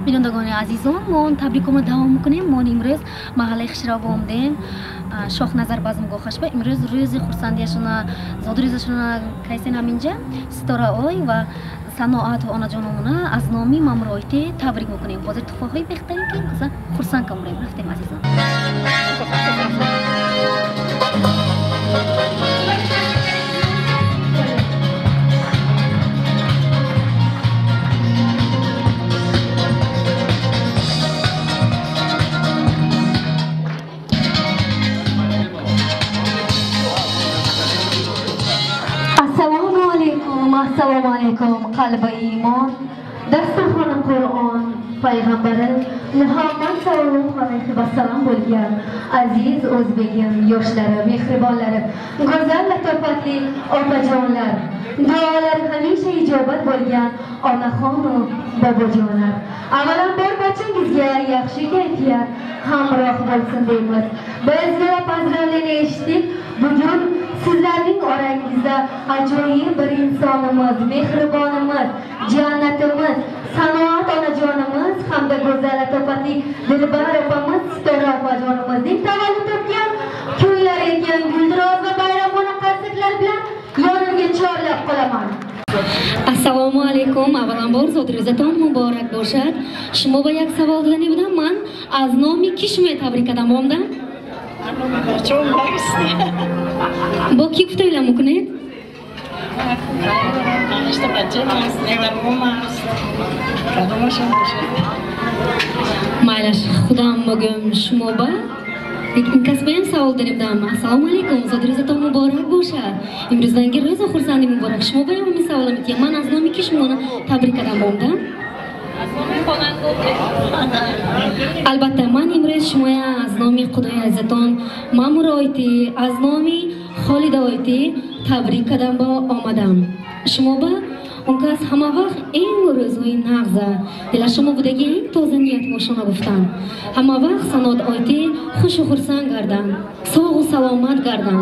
بینندگان عزیزان ما تبریکم دوام میکنیم. ما امروز محله خشرا بومدیم شاخ نظر بازم گوخش به امروز روز خورسندیشون زاد روزشون کیسین همینجا ستاره آی و صناعت و آن جانمونه از نامی مامورایتی تبریک میکنیم. بازی توفاقی بهترین که مثلا خورسند کم رفتیم عزیزان. السلام علیکم قلب ایمان دستخوان قرآن پیغمبر محمد صلی الله علیه و سلام bo'lgan aziz o'zbegim yoshlari mehribonlari go'zal latofatli opajonlar duolar hamisha ijobat bo'lgan onaxon va bobojonlar avvalambor barchangizga yaxshi kayfiyat hamroh bo'lsin deymiz. Biz fazlalarni eshitdik. Bugun sizlarning orangizda ajoyib bir insonimiz, mehribonimiz, jannatimiz, sanoat onajonimiz hamda go'zal latofatli dilbar opamiz Sitora opajonimizning tavallud topgan kunlar ekan. Guldiroz va bayramona qarsaklar bilan yonimga chorlab qolaman. Assalomu alaykum. Avvalambor zodro'zaton muborak bo'lsin. Shimo va yak savol dani bilan men az nomi kishme tabrik adamoqman. Bu kim kutaylar mumkin? Maylash xudam bugün shmoba. Lekin kasbayam savol denibdam. Assalomu alaykum. Zodro'zaton muborak bo'lsin. Imrozdangi ro'za xursandi muborak. Shmoba ham men savolim etgan. Men az nomi kishmoni tabrik adamoqman. Albatta men imroz shimoya az nomi Xudoy azzaton ma'muriyati az nomi Xolidoyati tabrik qadam ba omadam. Shimoba unkas hamma vaqt eng ro'zoy nag'za dila shimo budagi eng toza niyat boshona guftan. Hamma vaqt sanoat oyti xush xursand gardan. Sog' salomat gardan.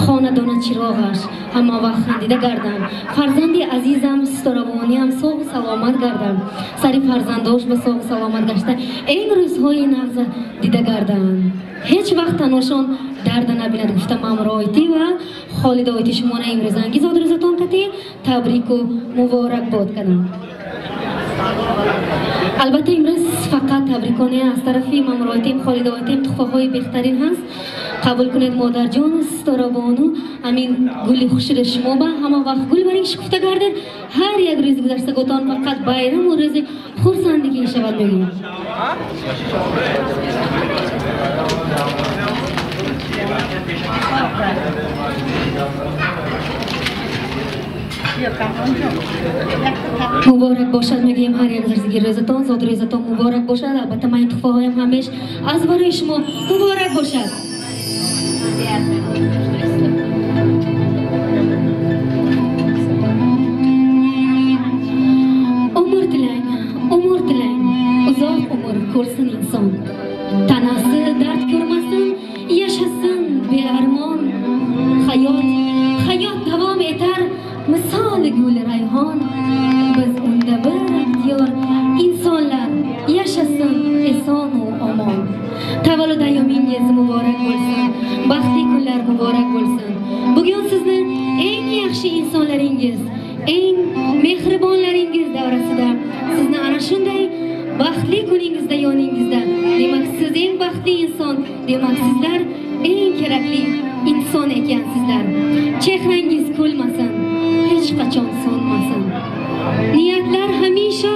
Xonadona chirog'ash hamma vaqt xandida gardan. Farzandi azizam Sistoravoni ham sog' salomat gardan. Sari farzandosh va sog' salomat gashta eng ro'zoy nag'za dida gardan. Hech vaqt tanoshon dardana biladi gufta ma'muriyati va Xolidoyati shimona imrozangiz zodro'zaton qati tabriku muborakbod qadam. Albatta imroz faqat tabrikone az tarafi ma'muriyatim Xolidoyatim tuhfahoyi behtarin hast. Qabul kuned modarjon Sistoravonu amin guli xushira shimoba hamma vaqt gul baring shukufta gardan. Har yak ro'z guzashsa go'ton faqat bayram va ro'zi xursandlik yashavat bo'lgan. Muborak bo'lsin megim har yak zarziga ro'zaton zot ro'zaton muborak bo'lsin. Albatta men tuhfahoyim hamish az baroy shimo muborak bo'lsin. Umr tilang, uzoq umr ko'rsin inson. Tanasi dard ko'rmasin, yashasin bearmon. Hayot davom etar misoli gul rayhon. Biz unda bir ixtiyor insonlar yashasin eson va omon. Tavallud ayyomingiz muborak bo'lsin. Baxtli kunlar muborak bo'lsin. Bugun sizni eng yaxshi insonlaringiz, eng mehribonlaringiz davrasida sizni ana shunday baxtli kuningizda yoningizda. Demak siz eng baxtli inson, demak sizlar eng kerakli inson ekansizlar. Chehrangiz kulmasin, hech qachon so'nmasin. Niyatlar hamisha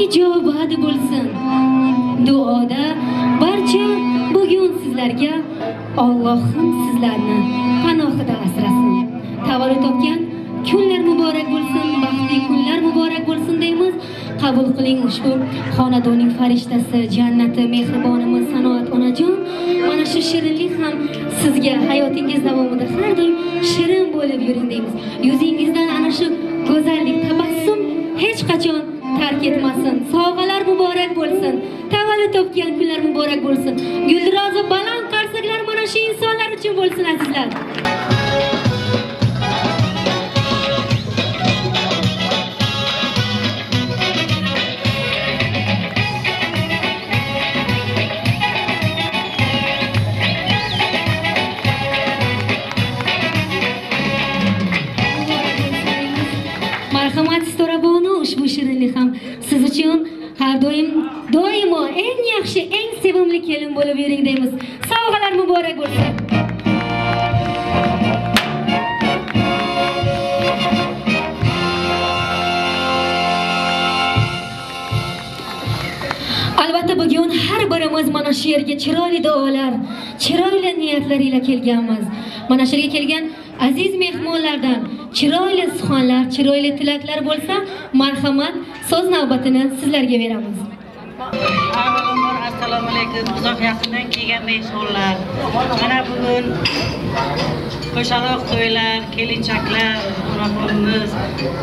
ijobat bo'lsin. Duoda barcha bugun sizlarga Allohim sizlarni panohida asrasin. Tavallud topgan kunlar muborak bo'lsin, baxtli kunlar muborak bo'lsin deymiz. Qabul qiling ushbu xonadoning farishtasi, jannati, mehribonimiz Sanoat onajon. Mana shu shirinlik ham sizga hayotingiz davomida har doim shirin bo'lib yuring deymiz. Yuzingizdan ana shu go'zallik, tabassum hech qachon tark etmasin. Sovg'alar muborak bo'lsin. Tavallud topgan kunlar muborak bo'lsin. Guldiroz va baland qarsaklar mana shu insonlar uchun bo'lsin azizlar. doimo eng yaxshi, eng sevimli kelin bo'lib yuring deymiz. Sovg'alar muborak bo'lsin. Albatta bugun har birimiz mana shu yerga chiroyli duolar, chiroyli niyatlar ila kelganmiz. Mana shu yerga kelgan aziz mehmonlardan chiroyli suxanlar, chiroyli tilaklar bo'lsa, marhamat, so'z navbatini sizlarga beramiz. Avvalambor assalomu alaykum. Uzoq yaqindan kelgan mehmonlar. Mana bugun qo'shaloq to'ylar, kelinchaklar, onaxonimiz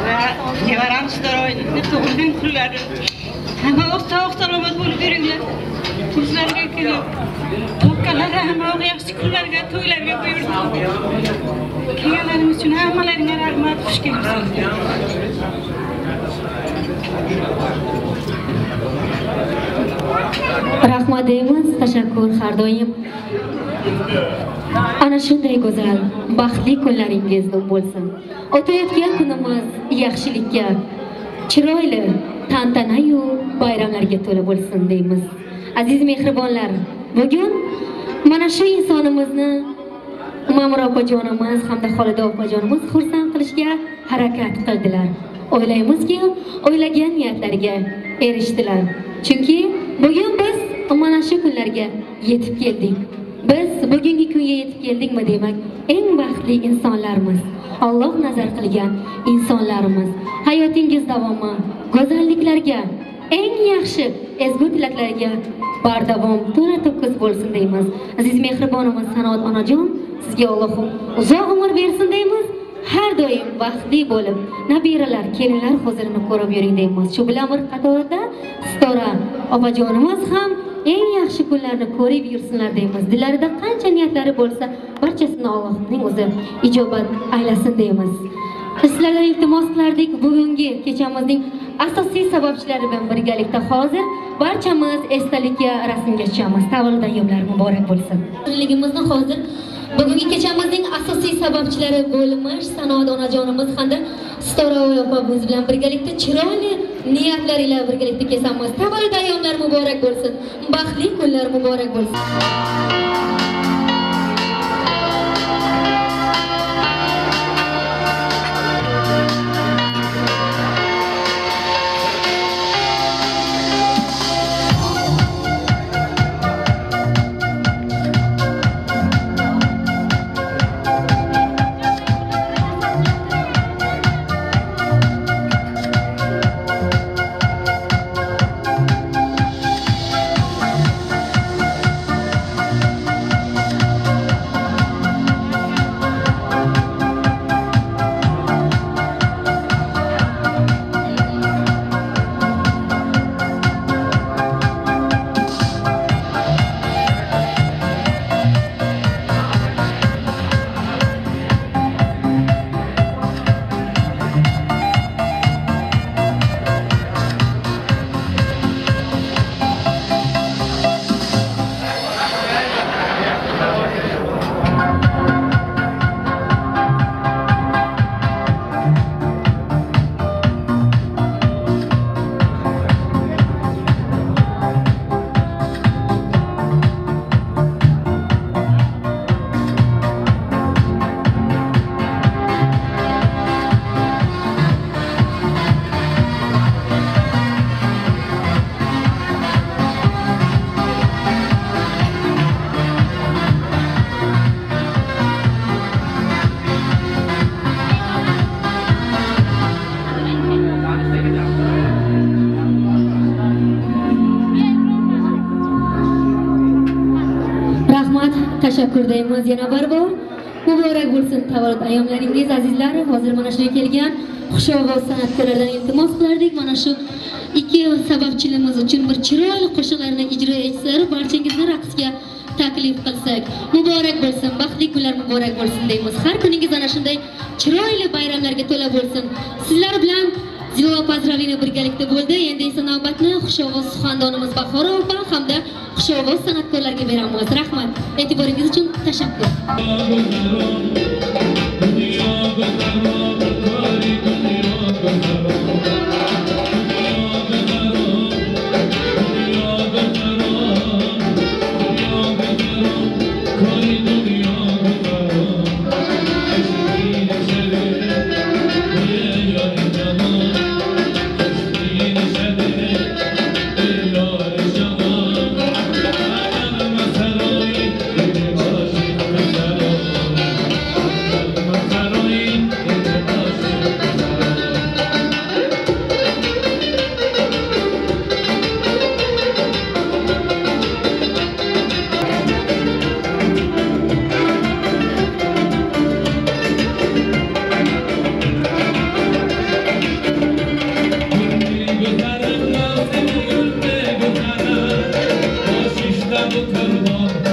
va nevaramiz Daroyning tug'ilgan kunlari. Hamma sog' salomat bo'lib yuringlar. Sizlarga kelib, to'kkalarga hamma yaxshi kunlarga, to'ylarga buyursin. Kelganlarimiz uchun hammalaringga rahmat, xush kelibsizlar. Rahmat deymiz, tashakkur har doim. Ana shunday go'zal, baxtli kunlaringiz bo'lsin. O'tayotgan kunimiz yaxshilikka, chiroyli tantana-yu bayramlarga to'la bo'lsin deymiz. Aziz mehribonlar, bugun mana shu insonimizni Ma'mur opajonimiz hamda Xolida opajonimiz xursand qilishga harakat qildilar. O'ylaymizki, o'ylagan niyatlariga erishdilar. Chunki bugun biz mana shu kunlarga yetib keldik. Biz bugungi kunga yetib keldikmi demak, eng baxtli insonlarmiz. Alloh nazar qilgan insonlarimiz. Hayotingiz davomi go'zalliklarga, eng yaxshi ezgu tilaklarga bardavom to'la to'kis bo'lsin deymiz. Aziz mehribonimiz Sanoat onajon, sizga Alloh uzoq umr bersin deymiz. Har doim baxtli bo'lib, nabiralar, kelinlar huzurini ko'rib yuring deymiz. Shu bilan bir qatorda Stora opajonimiz ham eng yaxshi kunlarni ko'rib yursinlar deymiz. Dillarida qancha niyatlari bo'lsa, barchasini Allohning o'zi ijobat aylasin deymiz. Sizlardan iltimos qilardik, bugungi kechamizning asosiy sababchilari bilan birgalikda hozir barchamiz esdalikka rasmga tushamiz. Tavallud ayyomlar muborak bo'lsin. Ligimizni hozir bugungi kechamizning asosiy sababchilari bo'lmish Sanoat onajonimiz hamda Stora opamiz bilan birgalikda chiroyli niyatlar ila birgalikda kesamiz. Tavallud ayyomlar muborak bo'lsin. Baxtli kunlar muborak bo'lsin. Tashakkur deymiz yana bir bor. Muborak bo'lsin tavallud ayyomlaringiz azizlar. Hozir mana shu kelgan xushovoz san'atkorlardan iltimos qilardik. Mana shu ikki sababchilarimiz uchun bir chiroyli qo'shiqlarni ijro etsalar, barchangizni raqsga taklif qilsak. Muborak bo'lsin, baxtli kunlar muborak bo'lsin deymiz. Har kuningiz ana shunday chiroyli bayramlarga to'la bo'lsin. Sizlar bilan Zilola Pazralina birgalikda bo'ldi. Endi esa navbatni xushovoz suxandonimiz Bahora opa hamda xushovoz san'atkorlarga beramiz. Rahmat. E'tiboringiz uchun tashakkur. kurban